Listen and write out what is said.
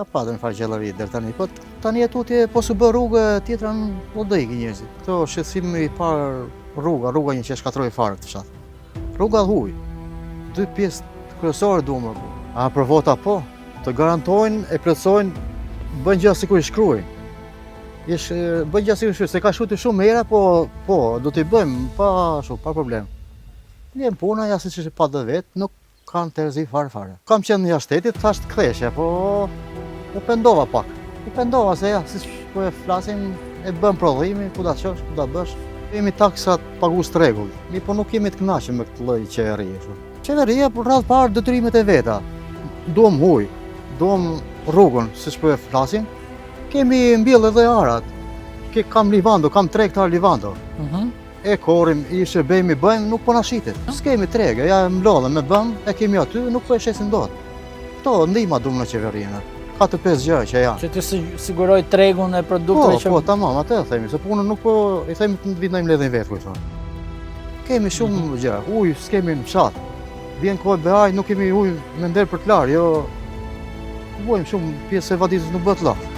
Ka patën farë gjallëri deri tani, po tani tutje po su bë rrugë tjetra po do ikin njerëzit. Këto shqetësimi I parë rruga një që shkatroi fare këtë fshat. Rruga huj. 2 pjesë kryesore duam apo. A për vota po, të garantojnë e plotësojnë bën gjë sikur I shkruajnë. Bën gjë sikur se ka shuti shumë hera, po do t'i bëjmë pa problem. Vjen puna ja siç e pa dhe vet, nuk kanë terzi fare. Kam qenë në jashtë shtetit, thash të kthehesha, po u pendova pak. U pendova se ja, siç po e flasim, e bën prodhimin, ku ta çosh, ku ta bësh. Kemi taksat pagus të rregull. Mi po nuk jemi të kënaqur me këtë lloj qeverie kështu. Qeveria për radhë parë detyrimet e veta. Duam ujë, duam rrugën, siç po e flasim. Kemi mbjell edhe arat. Kam livando, kam 3 hektar livando. E korim, I shërbejmë I bëjmë, nuk po na shitet. S'kemi trege, ja mblodhem me bëm, e kemi aty, nuk po e shesim dot. Kto ndihma duam në qeverinë. 4-5 gjëra që janë. Që të siguroj tregun e produkteve që... Po, tamam, atë e themi, se punën nuk po, I themi të vit në mbledhjen vetë, ku thonë. Kemi shumë gjëra, ujë s'kemi në fshat. Vjen kohë behaj, nuk kemi ujë me nder për të larë, jo. Vojmë shumë pjesë e vaditës nuk bëhet lart.